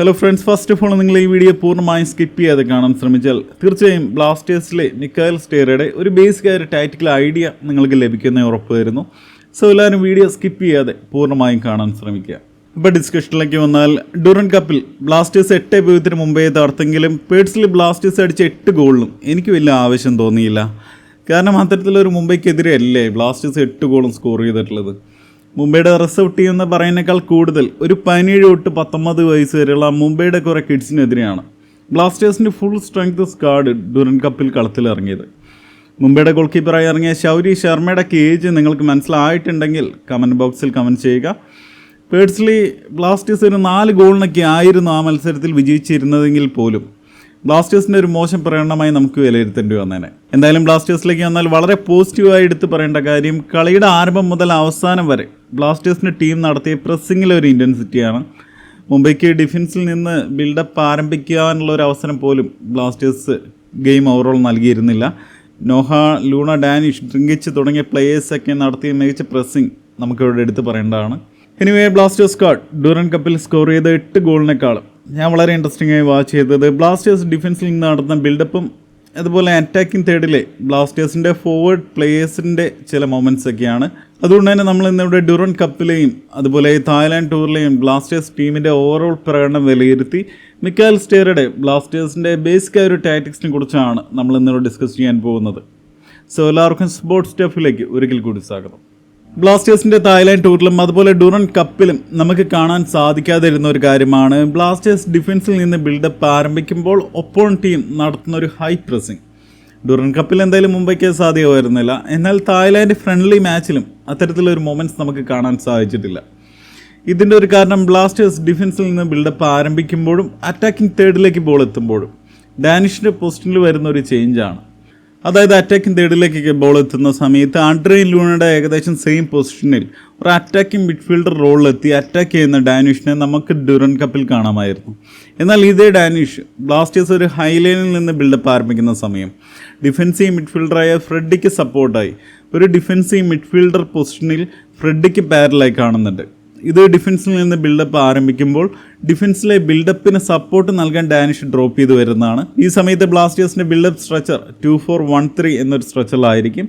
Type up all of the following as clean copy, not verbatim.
Hello friends, first of all നിങ്ങൾ ഈ video പൂർണ്ണമായും സ്കിപ്പ് ചെയ്യാതെ കാണാൻ ശ്രമിച്ചാൽ തീർച്ചയായും ബ്ലാസ്റ്റേഴ്സിലെ മിക്കായൽ സ്റ്റേറയുടെ ഒരു ബേസിക് ആയ ഒരു ടാക്റ്റിക്കൽ ഐഡിയ നിങ്ങൾക്ക് ലഭിക്കുന്ന ഉറപ്പ് വരുന്നു. സോ എല്ലാവരും വീഡിയോ സ്കിപ്പ് ചെയ്യാതെ പൂർണ്ണമായും കാണാൻ ശ്രമിക്കുക. ഇപ്പോൾ ഡിസ്കഷനിലേക്ക് വന്നാൽ, ഡ്യൂറൻ കപ്പിൽ ബ്ലാസ്റ്റേഴ്സ് 8 ഉപയോഗത്തിന് മുമ്പേ തടുത്തെങ്കിലും പേഴ്സണലി ബ്ലാസ്റ്റേഴ്സ് അടിച്ച 8 ഗോളിനും എനിക്ക് വലിയ ആവശ്യം തോന്നിയില്ല. കാരണം അത്തരത്തിലൊരു മുംബൈക്കെതിരെ അല്ലേ ബ്ലാസ്റ്റേഴ്സ് 8 ഗോളും സ്കോർ ചെയ്തിട്ടുള്ളത്. മുംബൈയുടെ റിസർവ് ടീം എന്ന് പറയുന്നതിനേക്കാൾ കൂടുതൽ ഒരു 17 തൊട്ട് 19 വയസ്സ് വരെയുള്ള മുംബൈയുടെ കുറേ കിഡ്സിനെതിരെയാണ് ബ്ലാസ്റ്റേഴ്സിൻ്റെ ഫുൾ സ്ട്രെങ്ത് സ്ക്വാഡ് ഡ്യൂറൻ കപ്പിൽ കളത്തിലിറങ്ങിയത്. മുംബൈയുടെ ഗോൾ കീപ്പറായി ഇറങ്ങിയ ശൗരി ശർമ്മയുടെ ഏജ് നിങ്ങൾക്ക് മനസ്സിലായിട്ടുണ്ടെങ്കിൽ കമൻറ്റ് ബോക്സിൽ കമൻറ്റ് ചെയ്യുക. പേഴ്സണലി ബ്ലാസ്റ്റേഴ്സ് ഒരു 4 ഗോളിനൊക്കെ ആയിരുന്നു ആ മത്സരത്തിൽ വിജയിച്ചിരുന്നതെങ്കിൽ പോലും ബ്ലാസ്റ്റേഴ്സിൻ്റെ ഒരു മോശം പ്രകടനമായി നമുക്ക് വിലയിരുത്തേണ്ടി വന്നേനെ. എന്തായാലും ബ്ലാസ്റ്റേഴ്സിലേക്ക് വന്നാൽ വളരെ പോസിറ്റീവായി എടുത്ത് പറയേണ്ട കാര്യം, കളിയുടെ ആരംഭം മുതൽ അവസാനം വരെ ബ്ലാസ്റ്റേഴ്സിൻ്റെ ടീം നടത്തിയ പ്രസ്സിങ്ങിലെ ഒരു ഇൻറ്റൻസിറ്റിയാണ്. മുംബൈക്ക് ഡിഫൻസിൽ നിന്ന് ബിൽഡപ്പ് ആരംഭിക്കാനുള്ള ഒരു അവസരം പോലും ബ്ലാസ്റ്റേഴ്സ് ഗെയിം ഓവറോൾ നൽകിയിരുന്നില്ല. നോഹ, ലൂണ, ഡാനിഷ്, ഡ്രിങ്കിച്ച് തുടങ്ങിയ പ്ലേയേഴ്സൊക്കെ നടത്തിയ മികച്ച പ്രസ്സിങ് നമുക്കിവിടെ എടുത്ത് പറയേണ്ടതാണ്. എനിവേ, ബ്ലാസ്റ്റേഴ്സ് സ്ക്വാഡ് ഡ്യൂറൻ കപ്പിൽ സ്കോർ ചെയ്ത 8 ഗോളിനേക്കാളും ഞാൻ വളരെ ഇൻട്രസ്റ്റിംഗ് ആയി വാച്ച് ചെയ്തത് ബ്ലാസ്റ്റേഴ്സ് ഡിഫൻസിൽ നിന്ന് നടത്തുന്ന ബിൽഡപ്പും അതുപോലെ അറ്റാക്കിംഗ് തേർഡിലെ ബ്ലാസ്റ്റേഴ്സിൻ്റെ ഫോർവേഡ് പ്ലേയേഴ്സിൻ്റെ ചില മൊമെൻറ്റ്സ് ഒക്കെയാണ്. അതുകൊണ്ട് തന്നെ നമ്മൾ ഇന്നിവിടെ ഡ്യൂറൻ കപ്പിലെയും അതുപോലെ തായ്ലാൻഡ് ടൂറിലെയും ബ്ലാസ്റ്റേഴ്സ് ടീമിൻ്റെ ഓവറോൾ പ്രകടനം വിലയിരുത്തി മിക്കായൽ സ്റ്റേറയുടെ ബ്ലാസ്റ്റേഴ്സിൻ്റെ ബേസിക് ആയ ഒരു ടാക്ടിക്സിനെ കുറിച്ചാണ് നമ്മൾ ഇന്നിവിടെ ഡിസ്കസ് ചെയ്യാൻ പോകുന്നത്. സോ എല്ലാവർക്കും സ്പോർട്സ് സ്റ്റഫിലേക്ക് ഒരിക്കൽ കൂടി സ്വാഗതം. ബ്ലാസ്റ്റേഴ്സിൻ്റെ തായ്ലാൻഡ് ടൂറിലും അതുപോലെ ഡ്യൂറൻ കപ്പിലും നമുക്ക് കാണാൻ സാധിക്കാതിരുന്ന ഒരു കാര്യമാണ് ബ്ലാസ്റ്റേഴ്സ് ഡിഫൻസിൽ നിന്ന് ബിൽഡപ്പ് ആരംഭിക്കുമ്പോൾ ഒപ്പോണന്റ് ടീം നടത്തുന്ന ഒരു ഹൈ പ്രസ്സിങ്. ഡ്യൂറൻ കപ്പിൽ എന്തായാലും മുംബൈക്ക് സാധ്യമായിരുന്നില്ല. എന്നാൽ തായ്ലാൻഡ് ഫ്രണ്ട്ലി മാച്ചിലും അത്തരത്തിലൊരു മൊമെൻറ്റ്സ് നമുക്ക് കാണാൻ സാധിച്ചിട്ടില്ല. ഇതിൻ്റെ ഒരു കാരണം ബ്ലാസ്റ്റേഴ്സ് ഡിഫൻസിൽ നിന്ന് ബിൽഡപ്പ് ആരംഭിക്കുമ്പോഴും അറ്റാക്കിംഗ് തേർഡിലേക്ക് ബോൾ എത്തുമ്പോഴും ഡാനിഷിൻ്റെ പൊസിഷനിൽ വരുന്ന ഒരു ചേഞ്ചാണ്. അതായത് അറ്റാക്കിംഗ് തേർഡിലേക്ക് ബോൾ എത്തുന്ന സമയത്ത് ആൻഡ്രിയൻ ലൂണയുടെ ഏകദേശം സെയിം പൊസിഷനിൽ ഒരു അറ്റാക്കിംഗ് മിഡ്ഫീൽഡർ റോളിലെത്തി അറ്റാക്ക് ചെയ്യുന്ന ഡാനിഷിനെ നമുക്ക് ഡ്യൂറൻ കപ്പിൽ കാണാമായിരുന്നു. എന്നാൽ ഇതേ ഡാനിഷ് ബ്ലാസ്റ്റേഴ്സ് ഒരു ഹൈലൈനിൽ നിന്ന് ബിൽഡപ്പ് ആരംഭിക്കുന്ന സമയം ഡിഫൻസീവ് മിഡ്ഫീൽഡറായ ഫ്രെഡിക്ക് സപ്പോർട്ടായി ഒരു ഡിഫൻസീവ് മിഡ്ഫീൽഡർ പൊസിഷനിൽ ഫ്രെഡിക്ക് പാരലായി കാണുന്നുണ്ട്. ഇത് ഡിഫൻസിൽ നിന്ന് ബിൽഡപ്പ് ആരംഭിക്കുമ്പോൾ ഡിഫൻസിലെ ബിൽഡപ്പിന് സപ്പോർട്ട് നൽകാൻ ഡാനിഷ് ഡ്രോപ്പ് ചെയ്ത് വരുന്നതാണ്. ഈ സമയത്ത് ബ്ലാസ്റ്റേഴ്സിൻ്റെ ബിൽഡപ്പ് സ്ട്രക്ചർ 2-4-1-3 എന്നൊരു സ്ട്രക്ചറിലായിരിക്കും.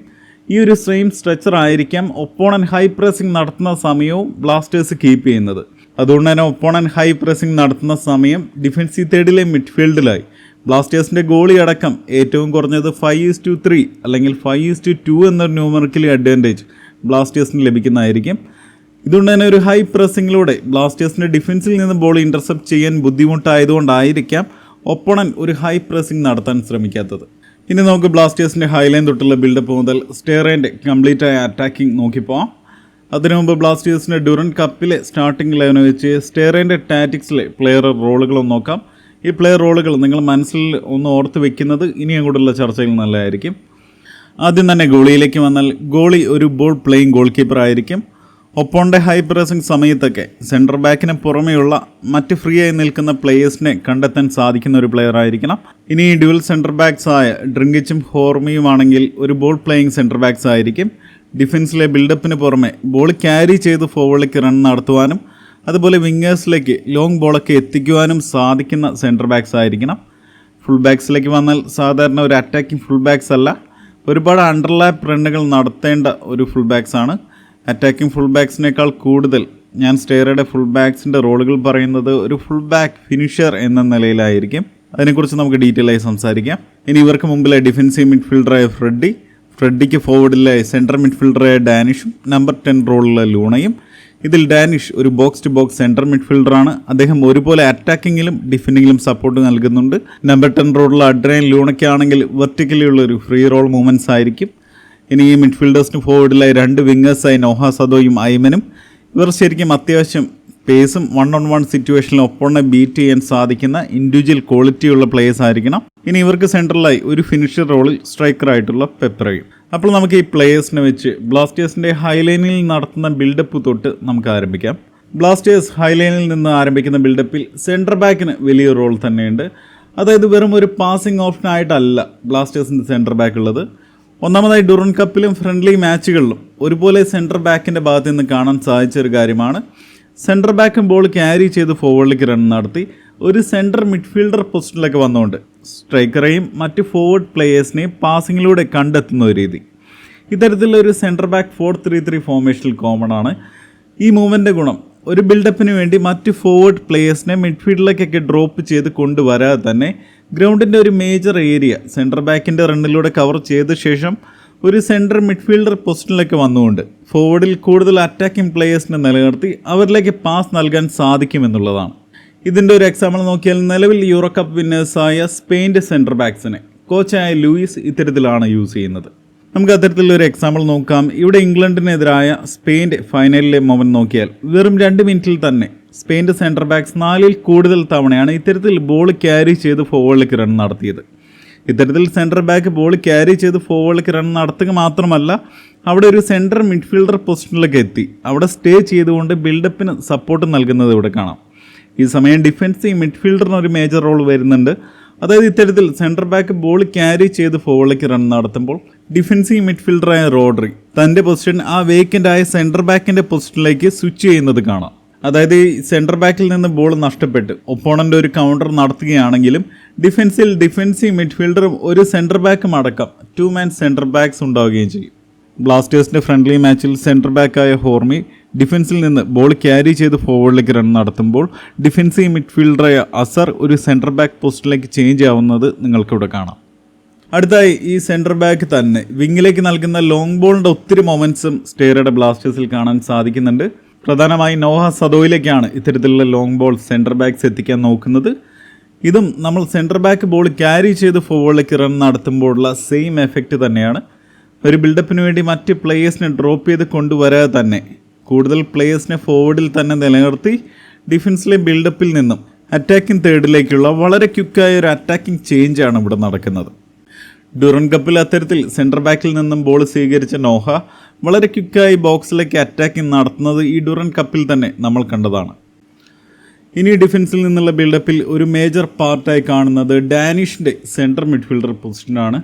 ഈ ഒരു സെയിം സ്ട്രക്ചർ ആയിരിക്കാം ഒപ്പോണൻറ്റ് ഹൈ പ്രസ്സിംഗ് നടത്തുന്ന സമയവും ബ്ലാസ്റ്റേഴ്സ് കീപ്പ് ചെയ്യുന്നത്. അതുകൊണ്ട് തന്നെ ഒപ്പോണൻറ്റ് ഹൈ പ്രസ്സിംഗ് നടത്തുന്ന സമയം ഡിഫൻസീവ് തേർഡിലെ മിഡ്ഫീൽഡിലായി ബ്ലാസ്റ്റേഴ്സിൻ്റെ ഗോളി അടക്കം ഏറ്റവും കുറഞ്ഞത് 5:3 അല്ലെങ്കിൽ 5:2 എന്നൊരു ന്യൂമറിക്കലി അഡ്വാൻറ്റേജ് ബ്ലാസ്റ്റേഴ്സിന് ലഭിക്കുന്നതായിരിക്കും. ഇതുകൊണ്ട് തന്നെ ഒരു ഹൈ പ്രസ്സിങ്ങിലൂടെ ബ്ലാസ്റ്റേഴ്സിൻ്റെ ഡിഫൻസിൽ നിന്ന് ബോൾ ഇൻ്റർസെപ്റ്റ് ചെയ്യാൻ ബുദ്ധിമുട്ടായതുകൊണ്ടായിരിക്കാം ഒപ്പോണൻറ്റ് ഒരു ഹൈ പ്രസ്സിംഗ് നടത്താൻ ശ്രമിക്കാത്തത്. ഇനി നമുക്ക് ബ്ലാസ്റ്റേഴ്സിൻ്റെ ഹൈലൈൻ തൊട്ടുള്ള ബിൽഡപ്പ് മുതൽ സ്റ്റേറേൻ്റെ കംപ്ലീറ്റ് ആയ അറ്റാക്കിംഗ് നോക്കിപ്പോവാം. അതിനു മുമ്പ് ബ്ലാസ്റ്റേഴ്സിൻ്റെ ഡ്യൂറൻ കപ്പിലെ സ്റ്റാർട്ടിംഗ് 11 വെച്ച് സ്റ്റേറേൻ്റെ ടാറ്റിക്സിലെ പ്ലെയർ റോളുകളൊന്ന് നോക്കാം. ഈ പ്ലെയർ റോളുകൾ നിങ്ങൾ മനസ്സിൽ ഒന്ന് ഓർത്ത് വെക്കുന്നത് ഇനി അങ്ങോട്ടുള്ള ചർച്ചയിൽ നല്ലതായിരിക്കും. ആദ്യം തന്നെ ഗോളിയിലേക്ക് വന്നാൽ, ഗോളി ഒരു ബോൾ പ്ലേയിങ് ഗോൾ കീപ്പർ ആയിരിക്കും. ഒപ്പോണിൻ്റെ ഹൈ പ്രസിംഗ് സമയത്തൊക്കെ സെൻറ്റർ ബാക്കിന് പുറമെയുള്ള മറ്റ് ഫ്രീ ആയി നിൽക്കുന്ന പ്ലേയേഴ്സിനെ കണ്ടെത്താൻ സാധിക്കുന്ന ഒരു പ്ലെയർ ആയിരിക്കണം. ഇനി ഡ്യുവൽ സെൻറ്റർ ബാക്സ് ആയ ഡ്രിങ്കിച്ചും ഹോർമിയുമാണെങ്കിൽ ഒരു ബോൾ പ്ലേയിങ് സെൻറ്റർ ബാക്സ് ആയിരിക്കും. ഡിഫൻസിലെ ബിൽഡപ്പിന് പുറമെ ബോൾ ക്യാരി ചെയ്ത് ഫോർവേഡിലേക്ക് റൺ നടത്തുവാനും അതുപോലെ വിങ്ങേഴ്സിലേക്ക് ലോങ് ബോളൊക്കെ എത്തിക്കുവാനും സാധിക്കുന്ന സെൻറ്റർ ബാക്സ് ആയിരിക്കണം. ഫുൾ ബാക്സിലേക്ക് വന്നാൽ സാധാരണ ഒരു അറ്റാക്കിംഗ് ഫുൾ ബാക്സ് അല്ല, ഒരുപാട് അണ്ടർലാപ്പ് റണ്ണുകൾ നടത്തേണ്ട ഒരു ഫുൾ ബാക്സ് ആണ്. അറ്റാക്കിംഗ് ഫുൾ ബാക്സിനേക്കാൾ കൂടുതൽ ഞാൻ സ്റ്റേറയുടെ ഫുൾ ബാക്സിൻ്റെ റോളുകൾ പറയുന്നത് ഒരു ഫുൾ ബാക്ക് ഫിനിഷർ എന്ന നിലയിലായിരിക്കും. അതിനെക്കുറിച്ച് നമുക്ക് ഡീറ്റെയിൽ ആയി സംസാരിക്കാം. ഇനി ഇവർക്ക് മുമ്പിലെ ഡിഫൻസീവ് മിഡ്ഫീൽഡറായ ഫ്രെഡിക്ക് ഫോർവേഡിലെ സെൻട്രൽ മിഡ്ഫീൽഡറായ ഡാനിഷും നമ്പർ 10 റോളിലെ ലൂണയും. ഇതിൽ ഡാനിഷ് ഒരു ബോക്സ് ടു ബോക്സ് സെൻട്രൽ മിഡ്ഫീൽഡറാണ്. അദ്ദേഹം ഒരുപോലെ അറ്റാക്കിങ്ങിലും ഡിഫെൻഡിങ്ങിലും സപ്പോർട്ട് നൽകുന്നുണ്ട്. നമ്പർ 10 റോളിലെ ആൻഡ്രിയൻ ലൂണയ്ക്കാണെങ്കിൽ വെർട്ടിക്കലി ഉള്ള ഒരു ഫ്രീ റോൾ മൂവ്മെൻറ്റ്സ് ആയിരിക്കും. ഇനി ഈ മിഡ്ഫീൽഡേഴ്സിന് ഫോർവേഡിലായി 2 വിങ്ങേഴ്സായി നോഹ സദോയും ഐമനും. ഇവർ ശരിക്കും അത്യാവശ്യം പേസും 1-on-1 സിറ്റുവേഷനിൽ ഒപ്പോണെ ബീറ്റ് ചെയ്യാൻ സാധിക്കുന്ന ഇൻഡിവിജ്വൽ ക്വാളിറ്റിയുള്ള പ്ലേയേഴ്സ് ആയിരിക്കണം. ഇനി ഇവർക്ക് സെൻട്രലായി ഒരു ഫിനിഷർ റോളിൽ സ്ട്രൈക്കറായിട്ടുള്ള പെപ്രയും. അപ്പോൾ നമുക്ക് ഈ പ്ലേയേഴ്സിനെ വെച്ച് ബ്ലാസ്റ്റേഴ്സിൻ്റെ ഹൈലൈനിൽ നടത്തുന്ന ബിൽഡപ്പ് തൊട്ട് നമുക്ക് ആരംഭിക്കാം. ബ്ലാസ്റ്റേഴ്സ് ഹൈലൈനിൽ നിന്ന് ആരംഭിക്കുന്ന ബിൽഡപ്പിൽ സെൻറ്റർ ബാക്കിന് വലിയ റോൾ തന്നെയുണ്ട്. അതായത് വെറും ഒരു പാസിംഗ് ഓപ്ഷൻ ആയിട്ടല്ല ബ്ലാസ്റ്റേഴ്സിൻ്റെ സെൻറ്റർ ബാക്ക് ഉള്ളത്. ഒന്നാമതായി ഡ്യൂറൻ കപ്പിലും ഫ്രണ്ട്ലി മാച്ചുകളിലും ഒരുപോലെ സെൻറ്റർ ബാക്കിൻ്റെ ഭാഗത്ത് നിന്ന് കാണാൻ സാധിച്ച ഒരു കാര്യമാണ് സെൻറ്റർ ബാക്കും ബോൾ ക്യാരി ചെയ്ത് ഫോർവേഡിലേക്ക് റൺ നടത്തി ഒരു സെൻട്രൽ മിഡ്ഫീൽഡർ പൊസിഷനിലൊക്കെ വന്നുകൊണ്ട് സ്ട്രൈക്കറെയും മറ്റ് ഫോർവേഡ് പ്ലേയേഴ്സിനെയും പാസിങ്ങിലൂടെ കണ്ടെത്തുന്ന ഒരു രീതി. ഇത്തരത്തിലൊരു സെൻറ്റർ ബാക്ക് 4-3-3 ഫോർമേഷനിൽ കോമൺ ആണ്. ഈ മൂവ്മെൻ്റ് ഗുണം ഒരു ബിൽഡപ്പിന് വേണ്ടി മറ്റ് ഫോർവേഡ് പ്ലേയേഴ്സിനെ മിഡ്ഫീൽഡിലേക്കൊക്കെ ഡ്രോപ്പ് ചെയ്ത് കൊണ്ടുവരാതെ തന്നെ ഗ്രൗണ്ടിൻ്റെ ഒരു മേജർ ഏരിയ സെൻറ്റർ ബാക്കിൻ്റെ റണ്ണിലൂടെ കവർ ചെയ്ത ശേഷം ഒരു സെൻട്രൽ മിഡ്ഫീൽഡർ പൊസിഷനിലേക്ക് വന്നുകൊണ്ട് ഫോർവേഡിൽ കൂടുതൽ അറ്റാക്കിംഗ് പ്ലേയേഴ്സിനെ നിലനിർത്തി അവരിലേക്ക് പാസ് നൽകാൻ സാധിക്കുമെന്നുള്ളതാണ്. ഇതിൻ്റെ ഒരു എക്സാമ്പിൾ നോക്കിയാൽ നിലവിൽ യൂറോ കപ്പ് വിന്നേഴ്സായ സ്പെയിൻ്റെ സെൻറ്റർ ബാക്സിനെ കോച്ചായ ലൂയിസ് ഇത്തരത്തിലാണ് യൂസ് ചെയ്യുന്നത്. നമുക്ക് അത്തരത്തിലൊരു എക്സാമ്പിൾ നോക്കാം. ഇവിടെ ഇംഗ്ലണ്ടിനെതിരായ സ്പെയിൻ്റെ ഫൈനലിലെ മൊമെന്റ് നോക്കിയാൽ വെറും 2 മിനിറ്റിൽ തന്നെ സ്പെയിൻ്റെ സെൻറ്റർ ബാക്സ് 4-ൽ കൂടുതൽ തവണയാണ് ഇത്തരത്തിൽ ബോൾ ക്യാരി ചെയ്ത് ഫോർവേഡിലേക്ക് റൺ നടത്തിയത്. ഇത്തരത്തിൽ സെൻറ്റർ ബാക്ക് ബോൾ ക്യാരി ചെയ്ത് ഫോർവേഡിലേക്ക് റൺ നടത്തുക മാത്രമല്ല അവിടെ ഒരു സെൻട്രൽ മിഡ്ഫീൽഡർ പൊസിഷനിലേക്ക് എത്തി അവിടെ സ്റ്റേ ചെയ്തുകൊണ്ട് ബിൽഡപ്പിന് സപ്പോർട്ട് നൽകുന്നത് ഇവിടെ കാണാം. ഈ സമയം ഡിഫൻസീവ് മിഡ്ഫീൽഡറിന് ഒരു മേജർ റോൾ വരുന്നുണ്ട്. അതായത് ഇത്തരത്തിൽ സെൻറ്റർ ബാക്ക് ബോൾ ക്യാരി ചെയ്ത് ഫോർവേഡിലേക്ക് റൺ നടത്തുമ്പോൾ ഡിഫൻസീവ് മിഡ്ഫീൽഡറായ റോഡ്രി തൻ്റെ പൊസിഷൻ ആ വേക്കൻ്റായ സെൻറ്റർ ബാക്കിൻ്റെ പൊസിഷനിലേക്ക് സ്വിച്ച് ചെയ്യുന്നത് കാണാം. അതായത് ഈ സെൻറ്റർ ബാക്കിൽ നിന്ന് ബോൾ നഷ്ടപ്പെട്ട് ഒപ്പോണൻ്റ് ഒരു കൗണ്ടർ നടത്തുകയാണെങ്കിലും ഡിഫൻസീവ് മിഡ്ഫീൽഡറും ഒരു സെൻറ്റർ ബാക്കും അടക്കം 2 മാൻ സെൻറ്റർ ബാക്സ് ഉണ്ടാവുകയും ചെയ്യും. ബ്ലാസ്റ്റേഴ്സിൻ്റെ ഫ്രണ്ട്ലി മാച്ചിൽ സെൻറ്റർ ബാക്കായ ഹോർമി ഡിഫൻസിൽ നിന്ന് ബോൾ ക്യാരി ചെയ്ത് ഫോർവേഡിലേക്ക് റൺ നടത്തുമ്പോൾ ഡിഫൻസീവ് മിഡ്ഫീൽഡറായ അസർ ഒരു സെൻറ്റർ ബാക്ക് പോസ്റ്റിലേക്ക് ചേഞ്ച് ആവുന്നത് നിങ്ങൾക്കിവിടെ കാണാം. അടുത്തായി ഈ സെൻറ്റർ ബാക്ക് തന്നെ വിങ്ങിലേക്ക് നൽകുന്ന ലോങ് ബോളിൻ്റെ ഒത്തിരി മൊമെൻറ്റ്സും സ്റ്റേറയുടെ ബ്ലാസ്റ്റേഴ്സിൽ കാണാൻ സാധിക്കുന്നുണ്ട്. പ്രധാനമായി നോഹ സദോയിലേക്കാണ് ഇത്തരത്തിലുള്ള ലോങ് ബോൾ സെൻറ്റർ ബാക്സ് എത്തിക്കാൻ നോക്കുന്നത്. ഇതും നമ്മൾ സെൻറ്റർ ബാക്ക് ബോൾ ക്യാരി ചെയ്ത് ഫോർവേഡിലേക്ക് റൺ നടത്തുമ്പോഴുള്ള സെയിം എഫക്റ്റ് തന്നെയാണ്. ഒരു ബിൽഡപ്പിന് വേണ്ടി മറ്റ് പ്ലേയേഴ്സിനെ ഡ്രോപ്പ് ചെയ്ത് കൊണ്ടുവരാതെ തന്നെ കൂടുതൽ പ്ലേയേഴ്സിനെ ഫോർവേഡിൽ തന്നെ നിലനിർത്തി ഡിഫൻസിലെ ബിൽഡപ്പിൽ നിന്നും അറ്റാക്കിംഗ് തേർഡിലേക്കുള്ള വളരെ ക്വിക്കായ ഒരു അറ്റാക്കിംഗ് ചേഞ്ചാണ് ഇവിടെ നടക്കുന്നത്. ഡ്യൂറൻ കപ്പിൽ അത്തരത്തിൽ സെൻറ്റർ ബാക്കിൽ നിന്നും ബോൾ സ്വീകരിച്ച നോഹ വളരെ ക്വിക്കായി ബോക്സിലേക്ക് അറ്റാക്കിംഗ് നടത്തുന്നത് ഈ ഡ്യൂറൻ കപ്പിൽ തന്നെ നമ്മൾ കണ്ടതാണ്. ഇനി ഡിഫൻസിൽ നിന്നുള്ള ബിൽഡപ്പിൽ ഒരു മേജർ പാർട്ടായി കാണുന്നത് ഡാനിഷിൻ്റെ സെൻട്രൽ മിഡ്ഫീൽഡർ പൊസിഷനാണ്.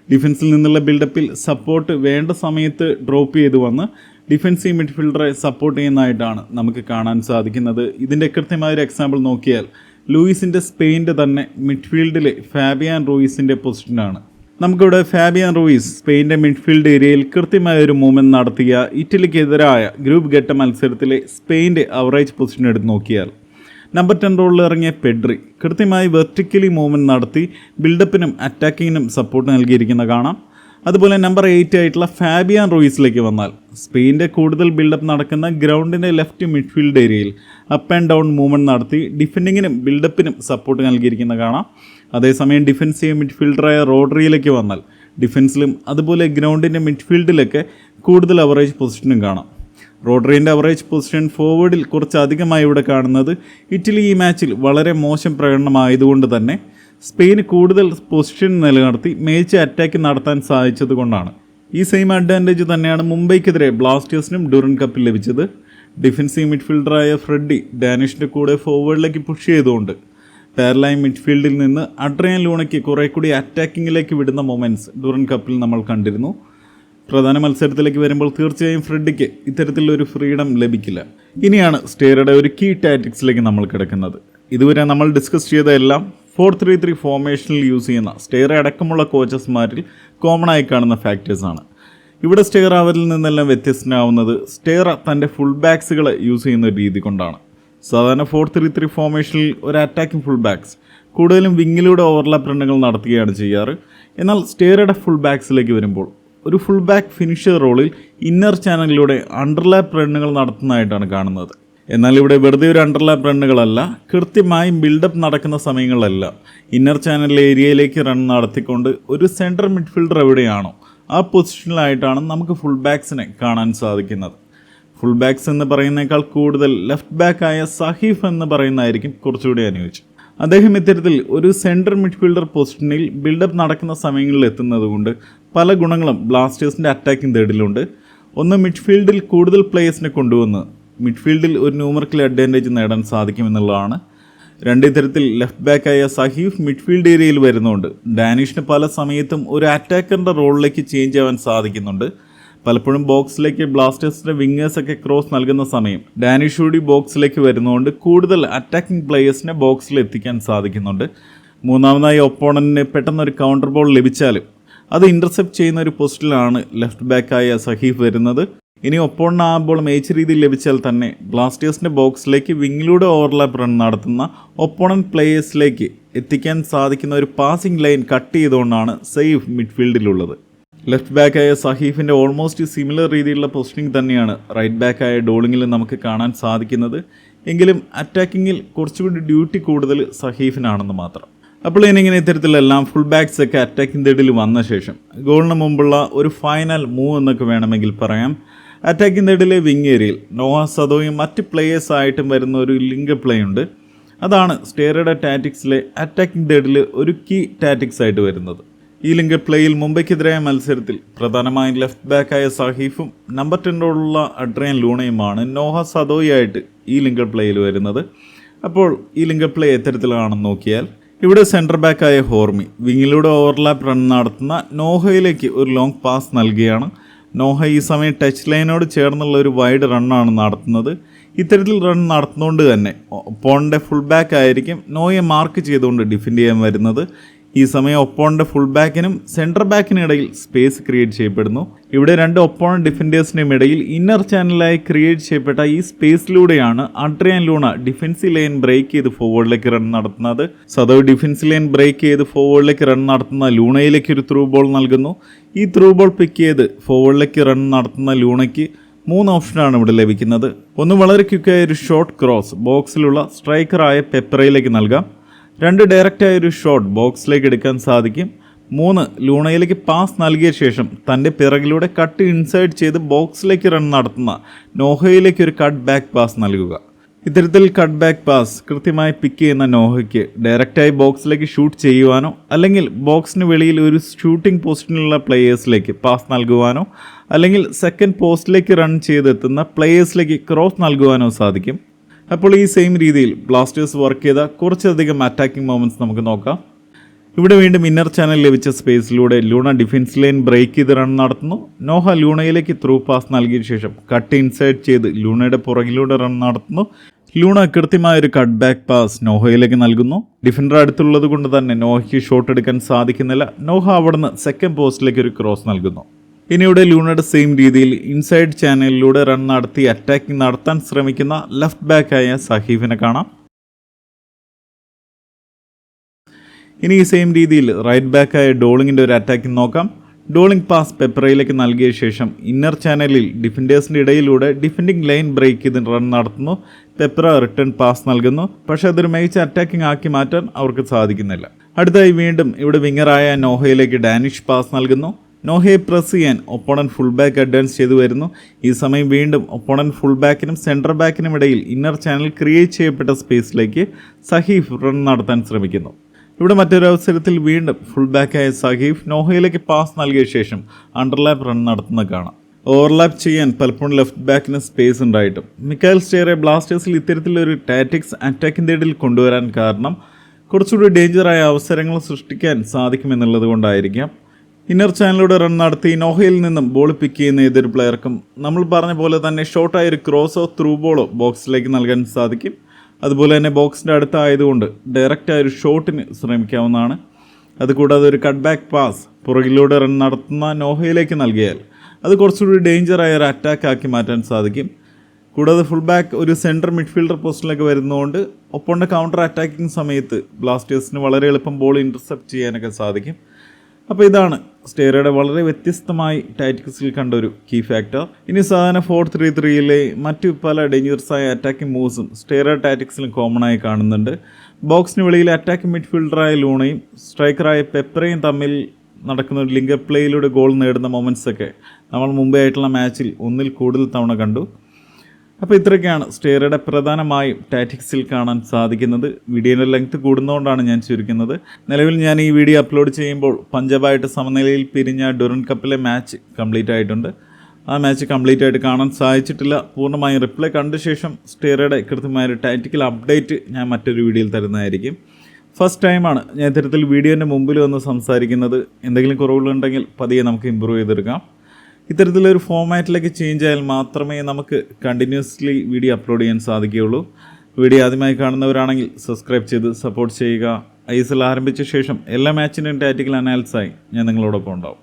ഡിഫൻസിൽ നിന്നുള്ള ബിൽഡപ്പിൽ സപ്പോർട്ട് വേണ്ട സമയത്ത് ഡ്രോപ്പ് ചെയ്ത് വന്ന് ഡിഫൻസീവ് മിഡ്ഫീൽഡറെ സപ്പോർട്ട് ചെയ്യുന്നതായിട്ടാണ് നമുക്ക് കാണാൻ സാധിക്കുന്നത്. ഇതിൻ്റെ കൃത്യമായൊരു എക്സാമ്പിൾ നോക്കിയാൽ ലൂയിസിൻ്റെ സ്പെയിൻ്റെ തന്നെ മിഡ്ഫീൽഡിലെ ഫാബിയാൻ റൂയിസിൻ്റെ പൊസിഷനാണ്. നമുക്കിവിടെ ഫാബിയാൻ റൂയിസ് സ്പെയിൻ്റെ മിഡ്ഫീൽഡ് ഏരിയയിൽ കൃത്യമായൊരു മൂവ്മെൻറ്റ് നടത്തിയ ഇറ്റലിക്കെതിരായ ഗ്രൂപ്പ് ഘട്ട മത്സരത്തിലെ സ്പെയിൻ്റെ അവറേജ് പൊസിഷൻ എടുത്ത് നോക്കിയാൽ നമ്പർ 10 റോളിൽ ഇറങ്ങിയ പെഡ്രി കൃത്യമായി വെർട്ടിക്കലി മൂവ്മെൻറ്റ് നടത്തി ബിൽഡപ്പിനും അറ്റാക്കിങ്ങിനും സപ്പോർട്ട് നൽകിയിരിക്കുന്ന കാണാം. അതുപോലെ നമ്പർ 8 ആയിട്ടുള്ള ഫാബിയാൻ റൂയിസിലേക്ക് വന്നാൽ സ്പെയിൻ്റെ കൂടുതൽ ബിൽഡപ്പ് നടക്കുന്ന ഗ്രൗണ്ടിൻ്റെ ലെഫ്റ്റ് മിഡ്ഫീൽഡ് ഏരിയയിൽ അപ്പ് ആൻഡ് ഡൗൺ മൂവ്മെൻറ്റ് നടത്തി ഡിഫൻഡിങ്ങിനും ബിൽഡപ്പിനും സപ്പോർട്ട് നൽകിയിരിക്കുന്ന കാണാം. അതേസമയം ഡിഫൻസീവ് മിഡ്ഫീൽഡറായ റോഡ്രിയിലേക്ക് വന്നാൽ ഡിഫൻസിലും അതുപോലെ ഗ്രൗണ്ടിൻ്റെ മിഡ്ഫീൽഡിലൊക്കെ കൂടുതൽ അവറേജ് പൊസിഷനും കാണാം. റോഡ്രീൻ്റെ അവറേജ് പൊസിഷൻ ഫോർവേഡിൽ കുറച്ച് അധികമായി ഇവിടെ കാണുന്നത് ഇറ്റലി ഈ മാച്ചിൽ വളരെ മോശം പ്രകടനമായതുകൊണ്ട് തന്നെ സ്പെയിന് കൂടുതൽ പൊസിഷൻ നിലനിർത്തി മേച്ച് അറ്റാക്ക് നടത്താൻ സാധിച്ചത് കൊണ്ടാണ്. ഈ സെയിം അഡ്വാൻറ്റേജ് തന്നെയാണ് മുംബൈക്കെതിരെ ബ്ലാസ്റ്റേഴ്സിനും ഡ്യൂറൻ കപ്പിൽ ലഭിച്ചത്. ഡിഫൻസീവ് മിഡ്ഫീൽഡറായ ഫ്രെഡി ഡാനിഷിൻ്റെ കൂടെ ഫോർവേഡിലേക്ക് പുഷ് ചെയ്തുകൊണ്ട് പാരലൈൻ മിഡ്ഫീൽഡിൽ നിന്ന് അഡ്രിയൻ ലൂണയ്ക്ക് കുറേ കൂടി അറ്റാക്കിങ്ങിലേക്ക് വിടുന്ന മൊമെൻറ്റ്സ് ഡ്യൂറൻ കപ്പിൽ നമ്മൾ കണ്ടിരുന്നു. പ്രധാന മത്സരത്തിലേക്ക് വരുമ്പോൾ തീർച്ചയായും ഫ്രെഡിക്ക് ഇത്തരത്തിലൊരു ഫ്രീഡം ലഭിക്കില്ല. ഇനിയാണ് സ്റ്റേറയുടെ ഒരു കീ ടാറ്റിക്സിലേക്ക് നമ്മൾ കിടക്കുന്നത്. ഇതുവരെ നമ്മൾ ഡിസ്കസ് ചെയ്ത എല്ലാം 4-3-3 ഫോർമേഷനിൽ യൂസ് ചെയ്യുന്ന സ്റ്റേറ അടക്കമുള്ള കോച്ചസ്മാരിൽ കോമൺ ആയി കാണുന്ന ഫാക്ടേഴ്സാണ്. ഇവിടെ സ്റ്റേറ അവരിൽ നിന്നെല്ലാം വ്യത്യസ്തനാവുന്നത് സ്റ്റേറ തൻ്റെ ഫുൾ ബാക്സുകളെ യൂസ് ചെയ്യുന്ന രീതി കൊണ്ടാണ്. സാധാരണ 4-3-3 ഫോർമേഷനിൽ ഒരു അറ്റാക്കിംഗ് ഫുൾ ബാക്സ് കൂടുതലും വിങ്ങിലൂടെ ഓവർലാപ്പ് റണ്ണുകൾ നടത്തുകയാണ് ചെയ്യാറ്. എന്നാൽ സ്റ്റേറയുടെ ഫുൾ ബാക്സിലേക്ക് വരുമ്പോൾ ഒരു ഫുൾ ബാക്ക് ഫിനിഷർ റോളിൽ ഇന്നർ ചാനലിലൂടെ അണ്ടർലാപ്പ് റണ്ണുകൾ നടത്തുന്നതായിട്ടാണ് കാണുന്നത്. എന്നാൽ ഇവിടെ വെറുതെ ഒരു അണ്ടർലാപ്പ് റണ്ണുകളല്ല, കൃത്യമായും ബിൽഡപ്പ് നടക്കുന്ന സമയങ്ങളിലെല്ലാം ഇന്നർ ചാനൽ ഏരിയയിലേക്ക് റൺ നടത്തിക്കൊണ്ട് ഒരു സെൻട്രൽ മിഡ്ഫീൽഡർ എവിടെയാണോ ആ പൊസിഷനിലായിട്ടാണ് നമുക്ക് ഫുൾ ബാക്സിനെ കാണാൻ സാധിക്കുന്നത്. ഫുൾ ബാക്സ് എന്ന് പറയുന്നതിനേക്കാൾ കൂടുതൽ ലെഫ്റ്റ് ബാക്കായ സഹീഫ് എന്ന് പറയുന്നതായിരിക്കും കുറച്ചുകൂടി അനുയോജ്യം. അദ്ദേഹം ഇത്തരത്തിൽ ഒരു സെൻട്രൽ മിഡ്ഫീൽഡർ പൊസിഷനിൽ ബിൽഡപ്പ് നടക്കുന്ന സമയങ്ങളിൽ എത്തുന്നത് കൊണ്ട് പല ഗുണങ്ങളും ബ്ലാസ്റ്റേഴ്സിൻ്റെ അറ്റാക്കിംഗ് തേർഡിലുണ്ട്. ഒന്ന്, മിഡ്ഫീൽഡിൽ കൂടുതൽ പ്ലേയേഴ്സിനെ കൊണ്ടുവന്ന് മിഡ്ഫീൽഡിൽ ഒരു ന്യൂമറിക്കൽ അഡ്വാൻറ്റേജ് നേടാൻ സാധിക്കുമെന്നുള്ളതാണ്. രണ്ട്, ഇത്തരത്തിൽ ലെഫ്റ്റ് ബാക്കായ സഹീഫ് മിഡ്ഫീൽഡ് ഏരിയയിൽ വരുന്നതുകൊണ്ട് ഡാനിഷിന് പല സമയത്തും ഒരു അറ്റാക്കറിൻ്റെ റോളിലേക്ക് ചേഞ്ച് ആവാൻ സാധിക്കുന്നുണ്ട്. പലപ്പോഴും ബോക്സിലേക്ക് ബ്ലാസ്റ്റേഴ്സിൻ്റെ വിങ്ങേഴ്സൊക്കെ ക്രോസ് നൽകുന്ന സമയം ഡാനിഷ് വുഡി ബോക്സിലേക്ക് വരുന്നതുകൊണ്ട് കൂടുതൽ അറ്റാക്കിംഗ് പ്ലേയേഴ്സിനെ ബോക്സിൽ എത്തിക്കാൻ സാധിക്കുന്നുണ്ട്. മൂന്നാമതായി ഒപ്പോണന്റിന് പെട്ടെന്നൊരു കൗണ്ടർ ബോൾ ലഭിച്ചാലും അത് ഇൻ്റർസെപ്റ്റ് ചെയ്യുന്ന ഒരു പൊസിഷനിലാണ് ലെഫ്റ്റ് ബാക്കായ സഹീഫ് വരുന്നത്. ഇനി ഒപ്പോണന്റ് ആ ബോൾ മികച്ച രീതിയിൽ ലഭിച്ചാൽ തന്നെ ബ്ലാസ്റ്റേഴ്സിൻ്റെ ബോക്സിലേക്ക് വിങ്ങിലൂടെ ഓവർലാപ്പ് റൺ നടത്തുന്ന ഒപ്പോണന്റ് പ്ലേയേഴ്സിലേക്ക് എത്തിക്കാൻ സാധിക്കുന്ന ഒരു പാസിംഗ് ലൈൻ കട്ട് ചെയ്തുകൊണ്ടാണ് സൈഫ് മിഡ്ഫീൽഡിലുള്ളത്. ലെഫ്റ്റ് ബാക്കായ സഹീഫിൻ്റെ ഓൾമോസ്റ്റ് സിമിലർ രീതിയിലുള്ള പൊസിഷനിങ് തന്നെയാണ് റൈറ്റ് ബാക്കായ ഡോളിങ്ങിൽ നമുക്ക് കാണാൻ സാധിക്കുന്നത്. എങ്കിലും അറ്റാക്കിങ്ങിൽ കുറച്ചുകൂടി ഡ്യൂട്ടി കൂടുതൽ സഹീഫിനാണെന്ന് മാത്രം. അപ്പോൾ ഇനിങ്ങനെ ഇത്തരത്തിലെല്ലാം ഫുൾ ബാക്സ് ഒക്കെ അറ്റാക്കിംഗ് തേർഡിൽ വന്ന ശേഷം ഗോളിന് മുമ്പുള്ള ഒരു ഫൈനൽ മൂവ് എന്നൊക്കെ വേണമെങ്കിൽ പറയാം. അറ്റാക്കിംഗ് തേർഡിലെ വിങ് ഏരിയയിൽ നോഹ സദോയും മറ്റ് പ്ലേയേഴ്സായിട്ടും വരുന്ന ഒരു ലിങ്ക് പ്ലേ ഉണ്ട്. അതാണ് സ്റ്റേറയുടെ ടാറ്റിക്സിലെ അറ്റാക്കിംഗ് തേർഡിൽ ഒരു കീ ടാറ്റിക്സ് ആയിട്ട് വരുന്നത്. ഈ ലിങ്ക് പ്ലേയിൽ മുംബൈക്കെതിരായ മത്സരത്തിൽ പ്രധാനമായും ലെഫ്റ്റ് ബാക്കായ സഹീഫും നമ്പർ 10 അഡ്രിയൻ ലൂണയുമാണ് നോഹ സദോയായിട്ട് ഈ ലിങ്ക് പ്ലേയിൽ വരുന്നത്. അപ്പോൾ ഈ ലിങ്ക് പ്ലേ എത്തരത്തിലാണെന്ന് നോക്കിയാൽ ഇവിടെ സെൻറ്റർ ബാക്കായ ഹോർമി വിങ്ങിലൂടെ ഓവർലാപ്പ് റൺ നടത്തുന്ന നോഹയിലേക്ക് ഒരു ലോങ് പാസ് നൽകുകയാണ്. നോഹ ഈ സമയം ടച്ച് ലൈനോട് ചേർന്നുള്ള ഒരു വൈഡ് റണ്ണാണ് നടത്തുന്നത്. ഇത്തരത്തിൽ റൺ നടത്തുന്നതുകൊണ്ട് തന്നെ ഒപ്പോണൻ്റെ ഫുൾ ബാക്ക് ആയിരിക്കും നോയെ മാർക്ക് ചെയ്തുകൊണ്ട് ഡിഫെൻഡ് ചെയ്യാൻ വരുന്നത്. ഈ സമയം ഒപ്പോണൻ്റെ ഫുൾ ബാക്കിനും സെൻറ്റർ ബാക്കിനും ഇടയിൽ സ്പേസ് ക്രിയേറ്റ് ചെയ്യപ്പെടുന്നു. ഇവിടെ രണ്ട് ഒപ്പോണന്റ് ഡിഫൻഡേഴ്സിനും ഇടയിൽ ഇന്നർ ചാനലായി ക്രിയേറ്റ് ചെയ്യപ്പെട്ട ഈ സ്പേസിലൂടെയാണ് Adrian Luna defensive line break ചെയ്ത് ഫോർവേഡിലേക്ക് റൺ നടത്തുന്നത്. സദോ ഡിഫൻസീവ് ലൈൻ ബ്രേക്ക് ചെയ്ത് ഫോർവേഡിലേക്ക് റൺ നടത്തുന്ന ലൂണയിലേക്ക് ഒരു ത്രൂ ബോൾ നൽകുന്നു. ഈ ത്രൂ ബോൾ പിക്ക് ചെയ്ത് ഫോർവേഡിലേക്ക് റൺ നടത്തുന്ന ലൂണയ്ക്ക് 3 ഓപ്ഷനാണ് ഇവിടെ ലഭിക്കുന്നത്. ഒന്ന് വളരെ ക്വിക്കായ ഒരു ഷോർട്ട് ക്രോസ് ബോക്സിലുള്ള സ്ട്രൈക്കറായ പെപ്പറയിലേക്ക് നൽകാം. 2 ഡയറക്റ്റായ ഒരു ഷോട്ട് ബോക്സിലേക്ക് എടുക്കാൻ സാധിക്കും. 3 ലൂണയിലേക്ക് പാസ് നൽകിയ ശേഷം തൻ്റെ പിറകിലൂടെ കട്ട് ഇൻസൈഡ് ചെയ്ത് ബോക്സിലേക്ക് റൺ നടത്തുന്ന നോഹയിലേക്ക് ഒരു കട്ട് ബാക്ക് പാസ് നൽകുക. ഇത്തരത്തിൽ കട്ട് ബാക്ക് പാസ് കൃത്യമായി പിക്ക് ചെയ്യുന്ന നോഹയ്ക്ക് ഡയറക്റ്റായി ബോക്സിലേക്ക് ഷൂട്ട് ചെയ്യുവാനോ അല്ലെങ്കിൽ ബോക്സിന് വെളിയിൽ ഒരു ഷൂട്ടിംഗ് പൊസിഷനിലുള്ള പ്ലേയേഴ്സിലേക്ക് പാസ് നൽകുവാനോ അല്ലെങ്കിൽ സെക്കൻഡ് പോസ്റ്റിലേക്ക് റൺ ചെയ്തെത്തുന്ന പ്ലേയേഴ്സിലേക്ക് ക്രോസ് നൽകുവാനോ സാധിക്കും. അപ്പോൾ ഈ സെയിം രീതിയിൽ ബ്ലാസ്റ്റേഴ്സ് വർക്ക് ചെയ്ത കുറച്ചധികം അറ്റാക്കിംഗ് മൊമെൻറ്റ്സ് നമുക്ക് നോക്കാം. ഇവിടെ വീണ്ടും ഇന്നർ ചാനൽ ലഭിച്ച സ്പേസിലൂടെ ലൂണ ഡിഫൻസ് ലൈൻ ബ്രേക്ക് ചെയ്ത് റൺ നടത്തുന്നു. നോഹ ലൂണയിലേക്ക് ത്രൂ പാസ് നൽകിയ ശേഷം കട്ട് ഇൻസൈഡ് ചെയ്ത് ലൂണയുടെ പുറകിലൂടെ റൺ നടത്തുന്നു. ലൂണ കൃത്യമായൊരു കട്ട് ബാക്ക് പാസ് നോഹയിലേക്ക് നൽകുന്നു. ഡിഫൻഡർ അടുത്തുള്ളത് കൊണ്ട് തന്നെ നോഹയ്ക്ക് ഷോട്ട് എടുക്കാൻ സാധിക്കുന്നില്ല. നോഹ അവിടുന്ന് സെക്കൻഡ് പോസ്റ്റിലേക്ക് ഒരു ക്രോസ് നൽകുന്നു. ഇനി ഇവിടെ ലൂണയുടെ സെയിം രീതിയിൽ ഇൻസൈഡ് ചാനലിലൂടെ റൺ നടത്തി അറ്റാക്കിംഗ് നടത്താൻ ശ്രമിക്കുന്ന ലെഫ്റ്റ് ബാക്കായ സഹീഫിനെ കാണാം. ഇനി ഈ സെയിം രീതിയിൽ റൈറ്റ് ബാക്കായ ഡോളിങ്ങിൻ്റെ ഒരു അറ്റാക്കിംഗ് നോക്കാം. ഡോളിംഗ് പാസ് പെപ്പറയിലേക്ക് നൽകിയ ശേഷം ഇന്നർ ചാനലിൽ ഡിഫൻഡേഴ്സിൻ്റെ ഇടയിലൂടെ ഡിഫൻഡിങ് ലൈൻ ബ്രേക്ക് ചെയ്ത് റൺ നടത്തുന്നു. പെപ്പറ റിട്ടേൺ പാസ് നൽകുന്നു. പക്ഷേ അതൊരു മികച്ച അറ്റാക്കിംഗ് ആക്കി മാറ്റാൻ അവർക്ക് സാധിക്കുന്നില്ല. അടുത്തായി വീണ്ടും ഇവിടെ വിങ്ങറായ നോഹയിലേക്ക് ഡാനിഷ് പാസ് നൽകുന്നു. നോഹയെ പ്രസ് ചെയ്യാൻ ഒപ്പോണന്റ് ഫുൾ ബാക്ക് അഡ്വാൻസ് ചെയ്തു വരുന്നു. ഈ സമയം വീണ്ടും ഒപ്പോണന്റ് ഫുൾ ബാക്കിനും സെൻറ്റർ ബാക്കിനും ഇടയിൽ ഇന്നർ ചാനൽ ക്രിയേറ്റ് ചെയ്യപ്പെട്ട സ്പേസിലേക്ക് സഹീഫ് റൺ നടത്താൻ ശ്രമിക്കുന്നു. ഇവിടെ മറ്റൊരു അവസരത്തിൽ വീണ്ടും ഫുൾ ബാക്കായ സഹീഫ് നോഹയിലേക്ക് പാസ് നൽകിയ ശേഷം അണ്ടർലാപ്പ് റൺ നടത്തുന്നത് കാണാം. ഓവർലാപ്പ് ചെയ്യാൻ പലപ്പോഴും ലെഫ്റ്റ് ബാക്കിന് സ്പേസ് ഉണ്ടായിട്ടും മിക്കാൽ സ്റ്റേറെ ബ്ലാസ്റ്റേഴ്സിൽ ഇത്തരത്തിലൊരു ടാറ്റിക്സ് അറ്റാക്കിംഗ് തേർഡിൽ കൊണ്ടുവരാൻ കാരണം കുറച്ചുകൂടി ഡേഞ്ചറായ അവസരങ്ങൾ സൃഷ്ടിക്കാൻ സാധിക്കുമെന്നുള്ളത് കൊണ്ടായിരിക്കാം. ഇന്നർ ചാനലിലൂടെ റൺ നടത്തി നോഹയിൽ നിന്നും ബോൾ പിക്ക് ചെയ്യുന്ന ഏതൊരു പ്ലെയർക്കും നമ്മൾ പറഞ്ഞ പോലെ തന്നെ ഷോർട്ടായ ഒരു ക്രോസോ ത്രൂ ബോളോ ബോക്സിലേക്ക് നൽകാൻ സാധിക്കും. അതുപോലെ തന്നെ ബോക്സിൻ്റെ അടുത്തായതുകൊണ്ട് ഡയറക്റ്റായ ഒരു ഷോട്ടിന് ശ്രമിക്കാവുന്നതാണ്. അതുകൂടാതെ ഒരു കട്ട് ബാക്ക് പാസ് പുറകിലൂടെ റൺ നടത്തുന്ന നോഹയിലേക്ക് നൽകിയാൽ അത് കുറച്ചുകൂടി ഡേഞ്ചറായ ഒരു അറ്റാക്ക് ആക്കി മാറ്റാൻ സാധിക്കും. കൂടാതെ ഫുൾ ബാക്ക് ഒരു സെൻട്രൽ മിഡ്ഫീൽഡർ പൊസിഷനിലേക്ക് വരുന്നതുകൊണ്ട് ഒപ്പോണ്ട കൗണ്ടർ അറ്റാക്കിംഗ് സമയത്ത് ബ്ലാസ്റ്റേഴ്സിന് വളരെ എളുപ്പം ബോൾ ഇൻ്റർസെപ്റ്റ് ചെയ്യാനൊക്കെ സാധിക്കും. അപ്പോൾ ഇതാണ് സ്റ്റേറയുടെ വളരെ വ്യത്യസ്തമായി ടാറ്റിക്സിൽ കണ്ട ഒരു കീ ഫാക്ടർ. ഇനി സാധാരണ 4-3-3 മറ്റു പല ഡേഞ്ചറസായ അറ്റാക്കിംഗ് മൂവ്സും സ്റ്റേറ ടാറ്റിക്സിലും കോമൺ ആയി കാണുന്നുണ്ട്. ബോക്സിന് വെളിയിൽ അറ്റാക്കിംഗ് മിഡ്ഫീൽഡറായ ലൂണയും സ്ട്രൈക്കറായ പെപ്പറയും തമ്മിൽ നടക്കുന്ന ഒരു ലിങ്കർ പ്ലേയിലൂടെ ഗോൾ നേടുന്ന മൊമെൻറ്റ്സൊക്കെ നമ്മൾ മുമ്പേ ആയിട്ടുള്ള മാച്ചിൽ ഒന്നിൽ കൂടുതൽ തവണ കണ്ടു. അപ്പോൾ ഇത്രയൊക്കെയാണ് സ്റ്റേറയുടെ പ്രധാനമായും ടാറ്റിക്സിൽ കാണാൻ സാധിക്കുന്നത്. വീഡിയോയുടെ ലെങ്ത് കൂടുന്നതുകൊണ്ടാണ് ഞാൻ ചുരുക്കുന്നത്. നിലവിൽ ഞാൻ ഈ വീഡിയോ അപ്ലോഡ് ചെയ്യുമ്പോൾ പഞ്ചാബായിട്ട് സമനിലയിൽ പിരിഞ്ഞ ഡുറൻ കപ്പിലെ മാച്ച് കംപ്ലീറ്റ് ആയിട്ടുണ്ട്. ആ മാച്ച് കംപ്ലീറ്റ് ആയിട്ട് കാണാൻ സാധിച്ചിട്ടില്ല. പൂർണ്ണമായും റിപ്ലൈ കണ്ട ശേഷം സ്റ്റേറയുടെ കൃത്യമായൊരു ടാറ്റിക്കൽ അപ്ഡേറ്റ് ഞാൻ മറ്റൊരു വീഡിയോയിൽ തരുന്നതായിരിക്കും. ഫസ്റ്റ് ടൈമാണ് ഞാൻ ഇത്തരത്തിൽ വീഡിയോൻ്റെ മുമ്പിൽ വന്ന് സംസാരിക്കുന്നത്. എന്തെങ്കിലും കുറവുകളുണ്ടെങ്കിൽ പതിയെ നമുക്ക് ഇമ്പ്രൂവ് ചെയ്തെടുക്കാം. ഇത്തരത്തിലൊരു ഫോമാറ്റിലേക്ക് ചേഞ്ച് ആയാൽ മാത്രമേ നമുക്ക് കണ്ടിന്യൂസ്ലി വീഡിയോ അപ്ലോഡ് ചെയ്യാൻ സാധിക്കുകയുള്ളൂ. വീഡിയോ ആദ്യമായി കാണുന്നവരാണെങ്കിൽ സബ്സ്ക്രൈബ് ചെയ്ത് സപ്പോർട്ട് ചെയ്യുക. ISL ആരംഭിച്ച ശേഷം എല്ലാ മാച്ചിൻ്റെയും ടാക്റ്റിക്കൽ അനാലിസായി ഞാൻ നിങ്ങളോടൊപ്പം ഉണ്ടാവും.